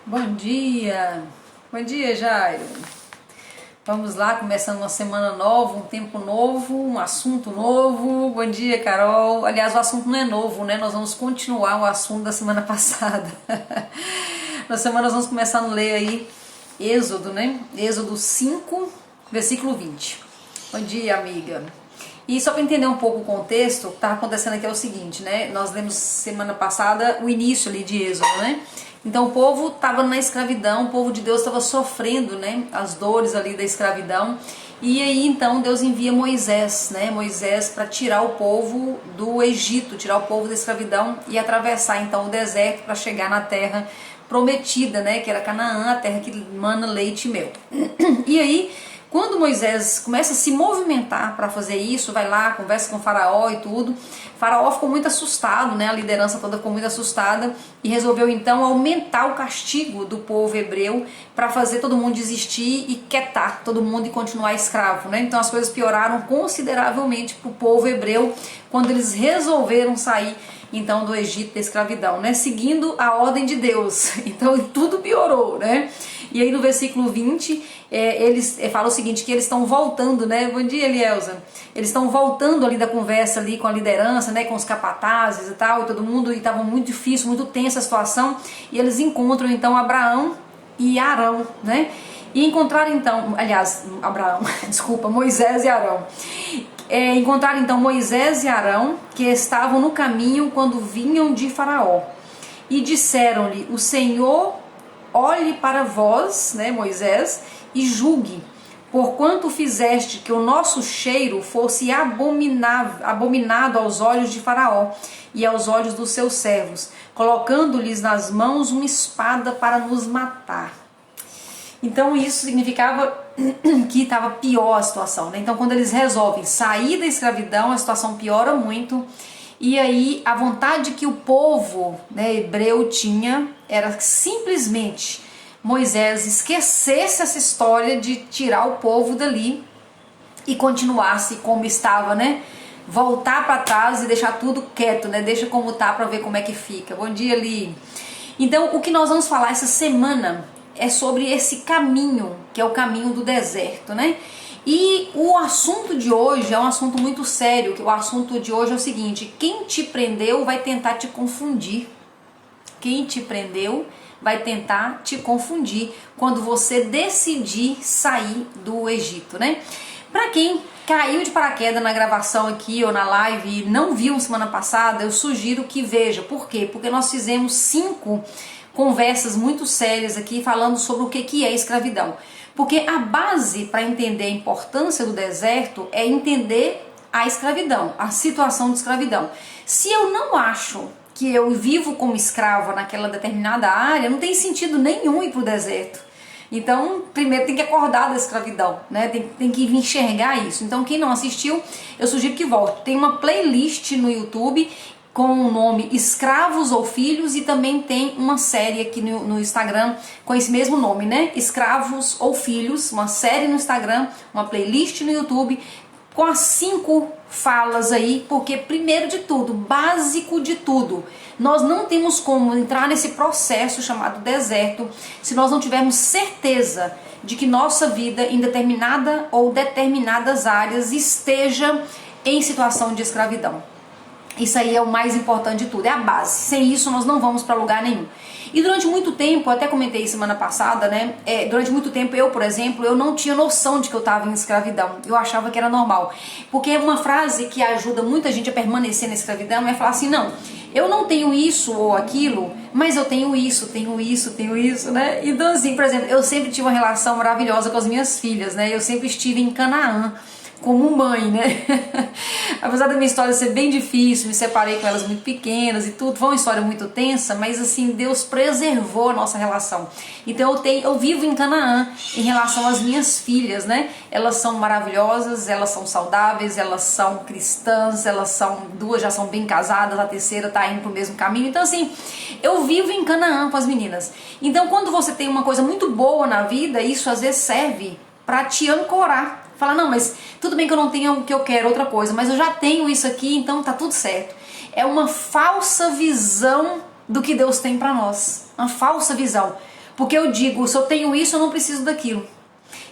Bom dia, Jairo. Vamos lá, começando uma semana nova, um tempo novo, um assunto novo. Bom dia, Carol. Aliás, o assunto não é novo, né? Nós vamos continuar o assunto da semana passada. Na semana nós vamos começar a ler aí Êxodo, né? Êxodo 5, versículo 20. Bom dia, amiga. E só para entender um pouco o contexto, o que estava acontecendo aqui é o seguinte, né? Nós lemos semana passada o início ali de Êxodo, né? Então o povo estava na escravidão, o povo de Deus estava sofrendo, né, as dores ali da escravidão. E aí então Deus envia Moisés, né, Moisés para tirar o povo do Egito, tirar o povo da escravidão e atravessar então o deserto para chegar na terra prometida, né, que era Canaã, a terra que mana leite e mel. E aí, quando Moisés começa a se movimentar para fazer isso, vai lá, conversa com o faraó e tudo, o faraó ficou muito assustado, né? A liderança toda ficou muito assustada e resolveu então aumentar o castigo do povo hebreu para fazer todo mundo desistir e quietar todo mundo e continuar escravo, né? Então as coisas pioraram consideravelmente para o povo hebreu quando eles resolveram sair então do Egito, da escravidão, né? Seguindo a ordem de Deus. Então tudo piorou, né? E aí no versículo 20, eles falam o seguinte, que eles estão voltando, né? Bom dia, Elielza. Eles estão voltando ali da conversa ali com a liderança, né? Com os capatazes e tal, e todo mundo, e estava muito difícil, muito tensa a situação, e eles encontram então Abraão e Arão, né? E encontraram então, aliás, Moisés e Arão. Encontraram então Moisés e Arão, que estavam no caminho quando vinham de Faraó. E disseram-lhe, o Senhor olhe para vós, né, Moisés, e julgue, porquanto fizeste que o nosso cheiro fosse abominado aos olhos de Faraó e aos olhos dos seus servos, colocando-lhes nas mãos uma espada para nos matar. Então isso significava que estava pior a situação, né? Então quando eles resolvem sair da escravidão, a situação piora muito. E aí a vontade que o povo, né, hebreu tinha era simplesmente Moisés esquecesse essa história de tirar o povo dali e continuasse como estava, né? Voltar para trás e deixar tudo quieto, né? Deixa como tá para ver como é que fica. Bom dia, Li. Então o que nós vamos falar essa semana é sobre esse caminho, que é o caminho do deserto, né? E o assunto de hoje é um assunto muito sério, que o assunto de hoje é o seguinte: quem te prendeu vai tentar te confundir. Quem te prendeu vai tentar te confundir quando você decidir sair do Egito, né? Para quem caiu de paraquedas na gravação aqui ou na live e não viu semana passada, eu sugiro que veja. Por quê? Porque nós fizemos 5 conversas muito sérias aqui falando sobre o que é escravidão. Porque a base para entender a importância do deserto é entender a escravidão, a situação de escravidão. Se eu não acho que eu vivo como escrava naquela determinada área, não tem sentido nenhum ir para o deserto. Então, primeiro tem que acordar da escravidão, né? Tem que enxergar isso. Então, quem não assistiu, eu sugiro que volte. Tem uma playlist no YouTube com o nome Escravos ou Filhos, e também tem uma série aqui no Instagram com esse mesmo nome, né? Escravos ou Filhos, uma série no Instagram, uma playlist no YouTube com as 5 falas aí, porque primeiro de tudo, básico de tudo, nós não temos como entrar nesse processo chamado deserto se nós não tivermos certeza de que nossa vida em determinada ou determinadas áreas esteja em situação de escravidão. Isso aí é o mais importante de tudo, é a base. Sem isso nós não vamos para lugar nenhum. E durante muito tempo, eu até comentei semana passada, né? Durante muito tempo eu, por exemplo, eu não tinha noção de que eu estava em escravidão. Eu achava que era normal. Porque uma frase que ajuda muita gente a permanecer na escravidão é falar assim, não, eu não tenho isso ou aquilo, mas eu tenho isso, né? Então assim, por exemplo, eu sempre tive uma relação maravilhosa com as minhas filhas, né? Eu sempre estive em Canaã como mãe, né? Apesar da minha história ser bem difícil, me separei com elas muito pequenas e tudo, foi uma história muito tensa, mas assim, Deus preservou a nossa relação. Então eu vivo em Canaã em relação às minhas filhas, né? Elas são maravilhosas, elas são saudáveis, elas são cristãs, duas já são bem casadas, a terceira tá indo pro mesmo caminho. Então assim, eu vivo em Canaã com as meninas. Então quando você tem uma coisa muito boa na vida, isso às vezes serve para te ancorar. Fala, não, mas tudo bem que eu não tenho o que eu quero, outra coisa, mas eu já tenho isso aqui, então tá tudo certo. É uma falsa visão do que Deus tem para nós. Uma falsa visão. Porque eu digo, se eu tenho isso, eu não preciso daquilo.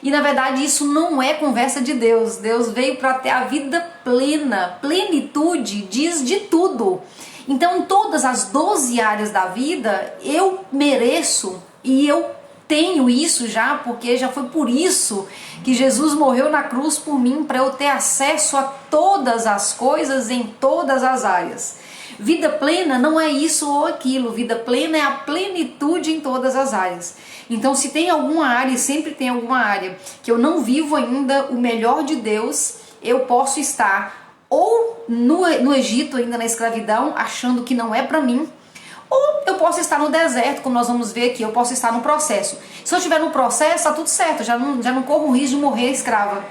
E na verdade isso não é conversa de Deus. Deus veio para ter a vida plena. Plenitude diz de tudo. Então em todas as 12 áreas da vida eu mereço e eu tenho isso já, porque já foi por isso que Jesus morreu na cruz por mim, para eu ter acesso a todas as coisas em todas as áreas. Vida plena não é isso ou aquilo, vida plena é a plenitude em todas as áreas. Então se tem alguma área, e sempre tem alguma área, que eu não vivo ainda o melhor de Deus, eu posso estar ou no Egito ainda na escravidão, achando que não é para mim, ou eu posso estar no deserto, como nós vamos ver aqui, eu posso estar no processo. Se eu estiver no processo, tá tudo certo, já não corro o risco de morrer escrava.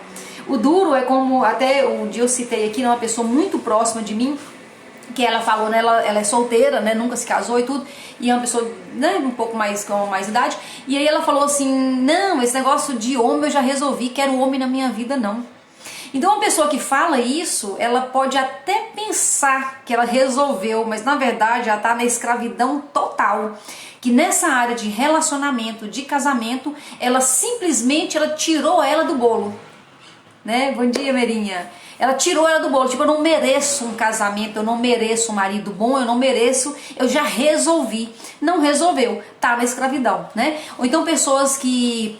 O duro é como, até um dia eu citei aqui, uma pessoa muito próxima de mim, que ela falou, né, ela é solteira, né, nunca se casou e tudo, e é uma pessoa, né, um pouco mais com mais idade, e aí ela falou assim, não, esse negócio de homem eu já resolvi, quero homem na minha vida não. Então uma pessoa que fala isso, ela pode até pensar que ela resolveu, mas na verdade ela está na escravidão total. Que nessa área de relacionamento, de casamento, ela simplesmente tirou ela do bolo. Né? Bom dia, Merinha. Ela tirou ela do bolo, tipo, eu não mereço um casamento, eu não mereço um marido bom, eu não mereço, eu já resolvi. Não resolveu, tá na escravidão, né? Ou então pessoas que,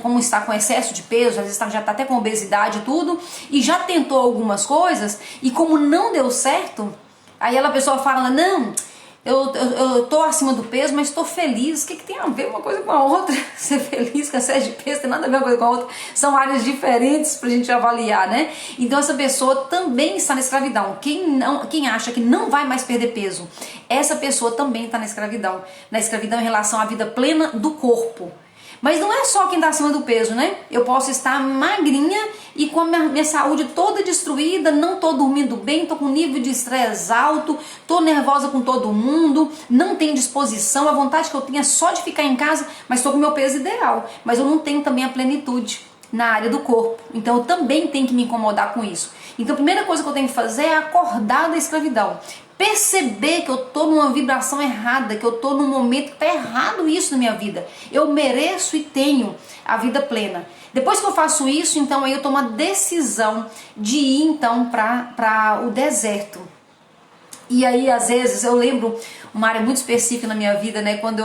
como está com excesso de peso, às vezes já tá até com obesidade e tudo, e já tentou algumas coisas, e como não deu certo, aí a pessoa fala, não, eu tô acima do peso, mas estou feliz. O que tem a ver uma coisa com a outra? Ser feliz com excesso de peso tem nada a ver uma coisa com a outra. São áreas diferentes pra gente avaliar, né? Então essa pessoa também está na escravidão. Quem acha que não vai mais perder peso, essa pessoa também está na escravidão. Na escravidão em relação à vida plena do corpo. Mas não é só quem está acima do peso, né? Eu posso estar magrinha e com a minha saúde toda destruída, não estou dormindo bem, estou com nível de estresse alto, estou nervosa com todo mundo, não tenho disposição, a vontade que eu tenho é só de ficar em casa, mas estou com o meu peso ideal. Mas eu não tenho também a plenitude na área do corpo, então eu também tenho que me incomodar com isso. Então a primeira coisa que eu tenho que fazer é acordar da escravidão. Perceber que eu tô numa vibração errada, que eu tô num momento que tá errado isso na minha vida. Eu mereço e tenho a vida plena. Depois que eu faço isso, então aí eu tomo a decisão de ir então para o deserto. E aí às vezes eu lembro uma área muito específica na minha vida, né, quando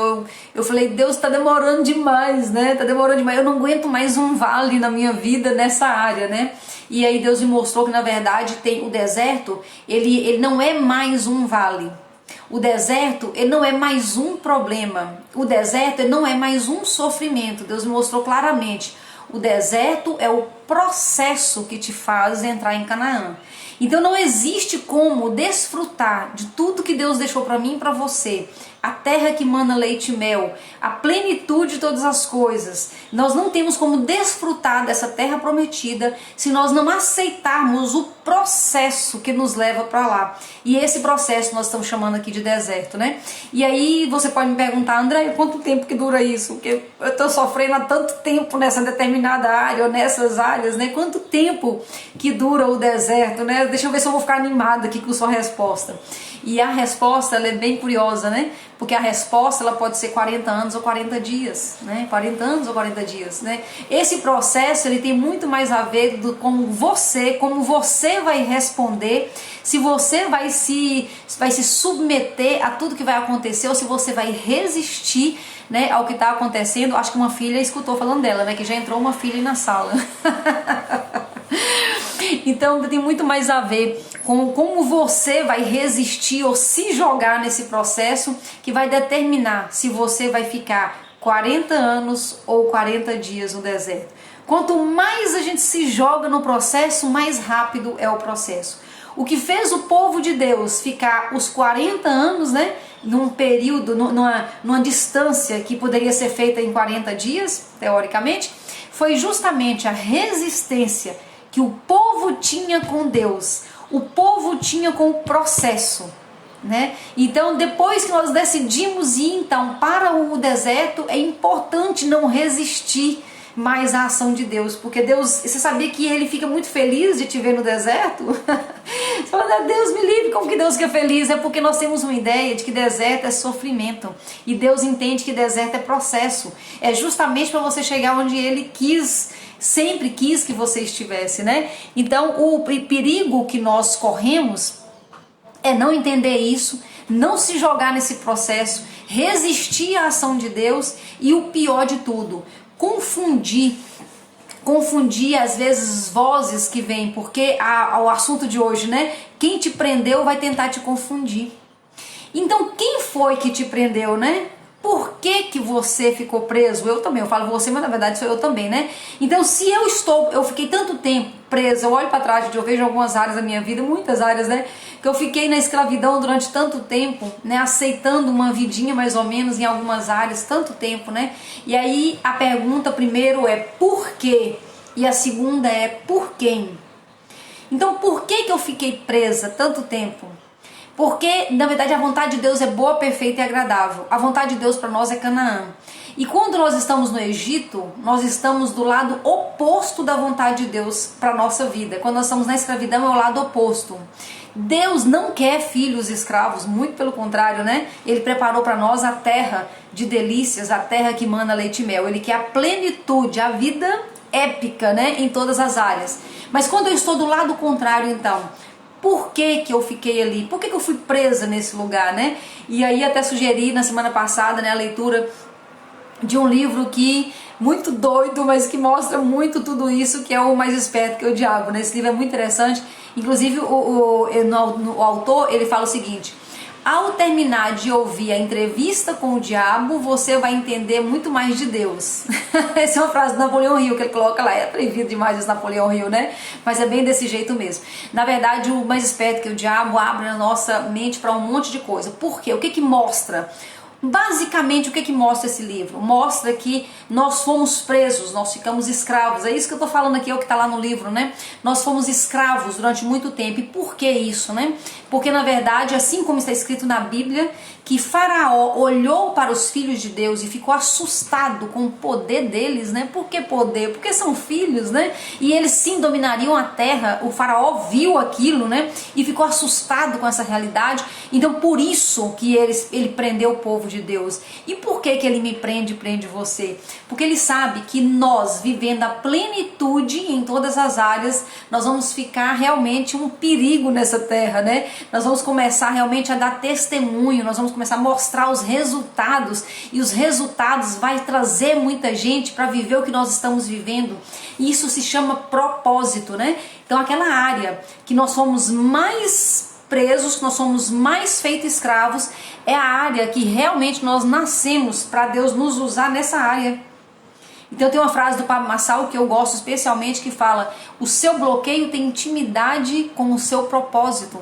eu falei, Deus, tá demorando demais, né, tá demorando demais, eu não aguento mais um vale na minha vida nessa área, né. E aí Deus me mostrou que na verdade tem o deserto, ele não é mais um vale. O deserto, ele não é mais um problema. O deserto, ele não é mais um sofrimento. Deus me mostrou claramente. O deserto é o processo que te faz entrar em Canaã. Então não existe como desfrutar de tudo que Deus deixou para mim e para você. A terra que mana leite e mel, a plenitude de todas as coisas. Nós não temos como desfrutar dessa terra prometida se nós não aceitarmos o processo que nos leva para lá. E esse processo nós estamos chamando aqui de deserto, né? E aí você pode me perguntar, André, quanto tempo que dura isso? Porque eu estou sofrendo há tanto tempo nessa determinada área ou nessas áreas, né? Quanto tempo que dura o deserto, né? Deixa eu ver se eu vou ficar animada aqui com sua resposta. E a resposta, ela é bem curiosa, né? Porque a resposta, ela pode ser 40 anos ou 40 dias, né? 40 anos ou 40 dias, né? Esse processo, ele tem muito mais a ver com você, como você vai responder, se você vai se submeter a tudo que vai acontecer ou se você vai resistir, né, ao que está acontecendo. Acho que uma filha escutou falando dela, né? Que já entrou uma filha aí na sala. Então tem muito mais a ver com como você vai resistir ou se jogar nesse processo, que vai determinar se você vai ficar 40 anos ou 40 dias no deserto. Quanto mais a gente se joga no processo, mais rápido é o processo. O que fez o povo de Deus ficar os 40 anos, né, num período, numa distância que poderia ser feita em 40 dias, teoricamente, foi justamente a resistência que o povo tinha com Deus, o povo tinha com o processo, né? Então, depois que nós decidimos ir então para o deserto, é importante não resistir mais à ação de Deus, porque Deus, você sabia que Ele fica muito feliz de te ver no deserto? Você fala, Deus me livre, como que Deus fica feliz? É porque nós temos uma ideia de que deserto é sofrimento. E Deus entende que deserto é processo. É justamente para você chegar onde Ele quis, sempre quis que você estivesse, né? Então o perigo que nós corremos é não entender isso, não se jogar nesse processo, resistir à ação de Deus e o pior de tudo, confundir às vezes vozes que vêm, porque o assunto de hoje, né? Quem te prendeu vai tentar te confundir. Então quem foi que te prendeu, né? Por que que você ficou preso? Eu também, eu falo você, mas na verdade sou eu também, né? Então se eu fiquei tanto tempo presa, eu olho para trás, eu vejo algumas áreas da minha vida, muitas áreas, né? Que eu fiquei na escravidão durante tanto tempo, né? Aceitando uma vidinha mais ou menos em algumas áreas, tanto tempo, né? E aí a pergunta primeiro é por quê? E a segunda é por quem? Então por que que eu fiquei presa tanto tempo? Porque, na verdade, a vontade de Deus é boa, perfeita e agradável. A vontade de Deus para nós é Canaã. E quando nós estamos no Egito, nós estamos do lado oposto da vontade de Deus para a nossa vida. Quando nós estamos na escravidão, é o lado oposto. Deus não quer filhos escravos, muito pelo contrário, né? Ele preparou para nós a terra de delícias, a terra que manda leite e mel. Ele quer a plenitude, a vida épica, né? Em todas as áreas. Mas quando eu estou do lado contrário, então... Por que que eu fiquei ali? Por que que eu fui presa nesse lugar, né? E aí até sugeri na semana passada, né, a leitura de um livro que muito doido, mas que mostra muito tudo isso, que é O Mais Esperto que o Diabo, né? Esse livro é muito interessante. Inclusive o autor, ele fala o seguinte: ao terminar de ouvir a entrevista com o diabo, você vai entender muito mais de Deus. Essa é uma frase do Napoleão Hill que ele coloca lá. É atrevido demais esse Napoleão Hill, né? Mas é bem desse jeito mesmo. Na verdade, o Mais Esperto que o Diabo abre a nossa mente para um monte de coisa. Por quê? O que que mostra? Basicamente, o que que mostra esse livro? Mostra que nós fomos presos, nós ficamos escravos. É isso que eu tô falando aqui, é o que tá lá no livro, né? Nós fomos escravos durante muito tempo. E por que isso, né? Porque, na verdade, assim como está escrito na Bíblia, que Faraó olhou para os filhos de Deus e ficou assustado com o poder deles, né? Por que poder? Porque são filhos, né? E eles sim dominariam a terra. O Faraó viu aquilo, né? E ficou assustado com essa realidade. Então, por isso que ele prendeu o povo de Deus. E por que que ele me prende você? Porque ele sabe que nós, vivendo a plenitude em todas as áreas, nós vamos ficar realmente um perigo nessa terra, né? Nós vamos começar realmente a dar testemunho, nós vamos começar a mostrar os resultados, e os resultados vai trazer muita gente para viver o que nós estamos vivendo. E isso se chama propósito, né? Então aquela área que nós somos mais presos, nós somos mais feitos escravos, é a área que realmente nós nascemos para Deus nos usar nessa área. Então tem uma frase do Pablo Marçal que eu gosto especialmente, que fala: o seu bloqueio tem intimidade com o seu propósito.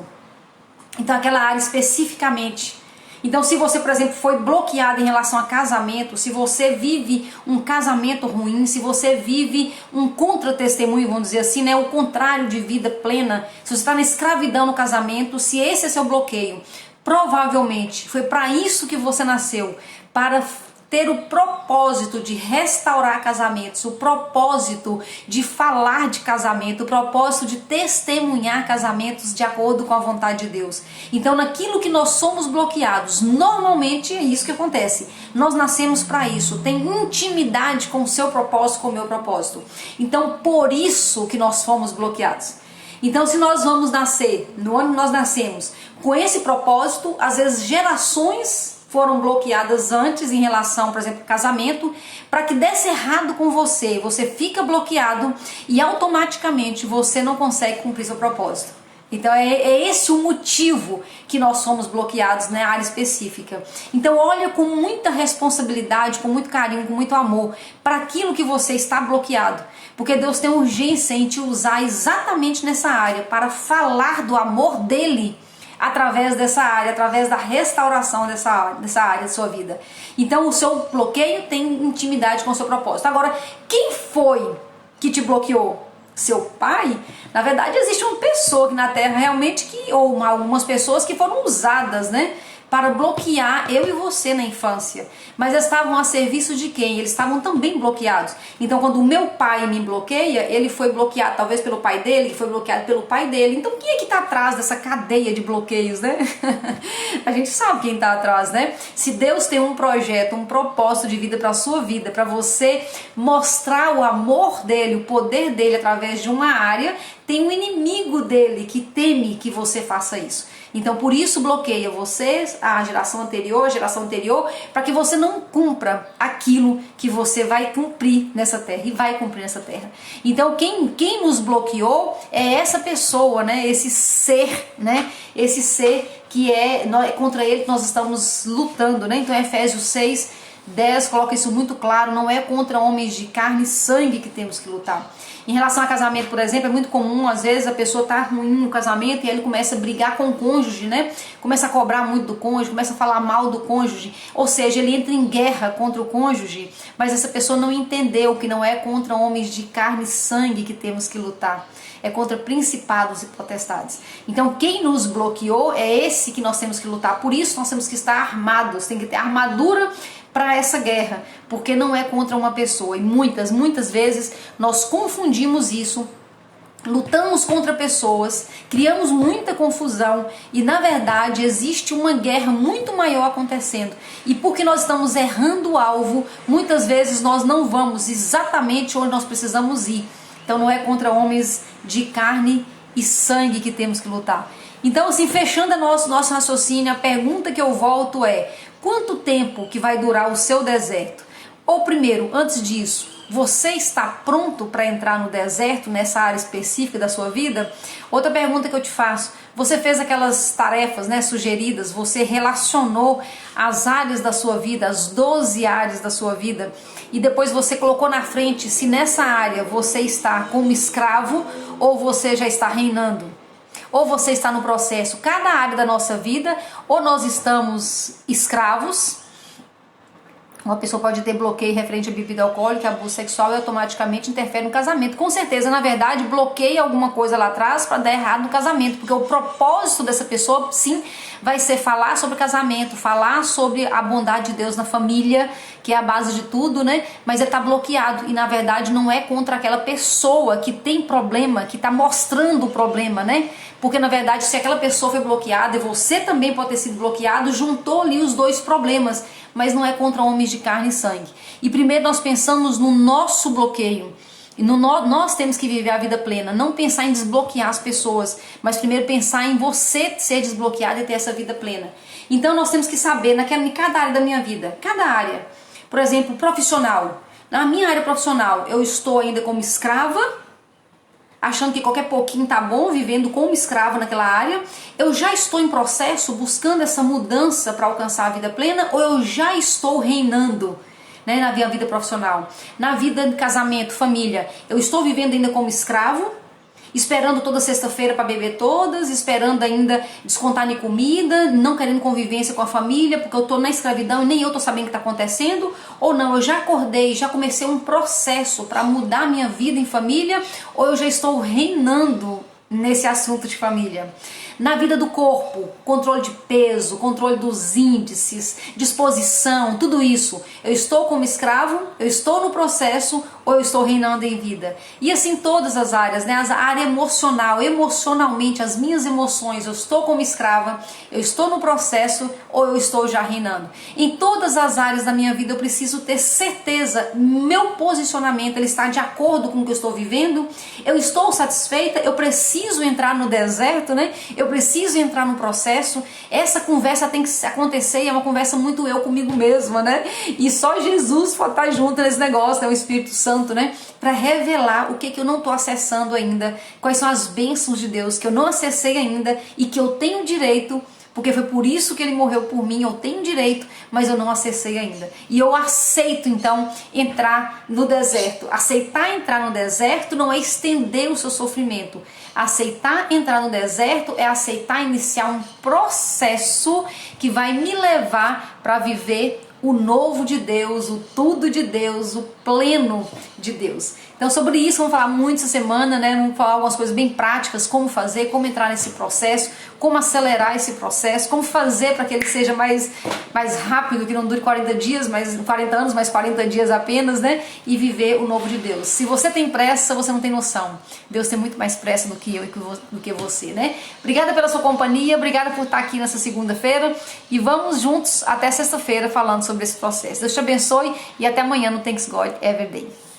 Então aquela área especificamente. Então se você, por exemplo, foi bloqueado em relação a casamento, se você vive um casamento ruim, se você vive um contra-testemunho, vamos dizer assim, né, o contrário de vida plena, se você está na escravidão no casamento, se esse é seu bloqueio, provavelmente foi para isso que você nasceu, para ter o propósito de restaurar casamentos, o propósito de falar de casamento, o propósito de testemunhar casamentos de acordo com a vontade de Deus. Então, naquilo que nós somos bloqueados, normalmente é isso que acontece. Nós nascemos para isso, tem intimidade com o seu propósito, com o meu propósito. Então, por isso que nós fomos bloqueados. Então, se nós vamos nascer, no ano que nós nascemos, com esse propósito, às vezes gerações foram bloqueadas antes em relação, por exemplo, casamento, para que desse errado com você, você fica bloqueado e automaticamente você não consegue cumprir seu propósito. Então é esse o motivo que nós somos bloqueados na área específica. Então olha com muita responsabilidade, com muito carinho, com muito amor para aquilo que você está bloqueado. Porque Deus tem urgência em te usar exatamente nessa área para falar do amor dele através dessa área, através da restauração dessa área da sua vida. Então o seu bloqueio tem intimidade com o seu propósito. Agora, quem foi que te bloqueou? Seu pai? Na verdade, existe uma pessoa aqui na Terra realmente ou algumas pessoas que foram usadas, né, para bloquear eu e você na infância. Mas eles estavam a serviço de quem? Eles estavam também bloqueados. Então quando o meu pai me bloqueia, ele foi bloqueado talvez pelo pai dele, que foi bloqueado pelo pai dele. Então quem é que está atrás dessa cadeia de bloqueios, né? A gente sabe quem está atrás, né? Se Deus tem um projeto, um propósito de vida para a sua vida, para você mostrar o amor dele, o poder dele através de uma área, tem um inimigo dele que teme que você faça isso. Então por isso bloqueia você, a geração anterior, para que você não cumpra aquilo que você vai cumprir nessa terra e vai cumprir nessa terra. Então quem nos bloqueou é essa pessoa, né? Esse ser, né? Esse ser que é contra ele que nós estamos lutando, né? Então Efésios 6:10 coloca isso muito claro, não é contra homens de carne e sangue que temos que lutar. Em relação a casamento, por exemplo, é muito comum, às vezes a pessoa tá ruim no casamento e ele começa a brigar com o cônjuge, né? Começa a cobrar muito do cônjuge, começa a falar mal do cônjuge, ou seja, ele entra em guerra contra o cônjuge, mas essa pessoa não entendeu que não é contra homens de carne e sangue que temos que lutar. É contra principados e potestades. Então quem nos bloqueou é esse que nós temos que lutar. Por isso nós temos que estar armados, tem que ter armadura para essa guerra, porque não é contra uma pessoa. E muitas vezes nós confundimos isso, lutamos contra pessoas, criamos muita confusão e na verdade existe uma guerra muito maior acontecendo. E porque nós estamos errando o alvo, muitas vezes nós não vamos exatamente onde nós precisamos ir. Então não é contra homens de carne e sangue que temos que lutar. Então assim, fechando nosso raciocínio, a pergunta que eu volto é: quanto tempo que vai durar o seu deserto? Ou primeiro, antes disso, você está pronto para entrar no deserto, nessa área específica da sua vida? Outra pergunta que eu te faço: você fez aquelas tarefas, né, sugeridas, você relacionou as áreas da sua vida, as 12 áreas da sua vida, e depois você colocou na frente se nessa área você está como escravo ou você já está reinando? Ou você está no processo, cada área da nossa vida, ou nós estamos escravos. Uma pessoa pode ter bloqueio referente a bebida alcoólica, abuso sexual e automaticamente interfere no casamento. Com certeza, na verdade, bloqueia alguma coisa lá atrás para dar errado no casamento, porque o propósito dessa pessoa, sim, vai ser falar sobre casamento, falar sobre a bondade de Deus na família, que é a base de tudo, né? Mas ele está bloqueado e na verdade não é contra aquela pessoa que tem problema, que está mostrando o problema, né? Porque na verdade se aquela pessoa foi bloqueada e você também pode ter sido bloqueado, juntou ali os dois problemas, mas não é contra homens de carne e sangue. E primeiro nós pensamos no nosso bloqueio. E nós temos que viver a vida plena, não pensar em desbloquear as pessoas, mas primeiro pensar em você ser desbloqueado e ter essa vida plena. Então nós temos que saber, em cada área da minha vida, cada área, por exemplo, profissional. Na minha área profissional, eu estou ainda como escrava, achando que qualquer pouquinho tá bom, vivendo como escravo naquela área. Eu já estou em processo, buscando essa mudança para alcançar a vida plena, ou eu já estou reinando, né, na minha vida profissional, na vida de casamento, família? Eu estou vivendo ainda como escravo, esperando toda sexta-feira para beber todas, esperando ainda descontar em comida, não querendo convivência com a família, porque eu estou na escravidão e nem eu estou sabendo o que está acontecendo? Ou não, eu já acordei, já comecei um processo para mudar minha vida em família, ou eu já estou reinando nesse assunto de família? Na vida do corpo, controle de peso, controle dos índices, disposição, tudo isso. Eu estou como escravo, eu estou no processo ou eu estou reinando em vida? E assim todas as áreas, né? A área emocional, emocionalmente, as minhas emoções, eu estou como escrava, eu estou no processo ou eu estou já reinando? Em todas as áreas da minha vida eu preciso ter certeza, meu posicionamento ele está de acordo com o que eu estou vivendo? Eu estou satisfeita? Eu preciso entrar no deserto, né? Eu preciso entrar no processo. Essa conversa tem que acontecer e é uma conversa muito eu comigo mesma, né? E só Jesus pode estar junto nesse negócio, né? O Espírito Santo, né? Para revelar o que eu não estou acessando ainda, quais são as bênçãos de Deus que eu não acessei ainda e que eu tenho direito, porque foi por isso que ele morreu por mim, eu tenho direito, mas eu não acessei ainda. E eu aceito então entrar no deserto. Aceitar entrar no deserto não é estender o seu sofrimento. Aceitar entrar no deserto é aceitar iniciar um processo que vai me levar para viver o novo de Deus, o tudo de Deus, o pleno de Deus. Então sobre isso vamos falar muito essa semana, né? Vamos falar algumas coisas bem práticas, como fazer, como entrar nesse processo, como acelerar esse processo, como fazer para que ele seja mais rápido, que não dure 40 dias, mais 40 anos, mais 40 dias apenas, né? E viver o novo de Deus. Se você tem pressa, você não tem noção. Deus tem muito mais pressa do que eu e do que você, né? Obrigada pela sua companhia, obrigada por estar aqui nessa segunda-feira e vamos juntos até sexta-feira falando sobre esse processo. Deus te abençoe e até amanhã no Thanks God Every Day.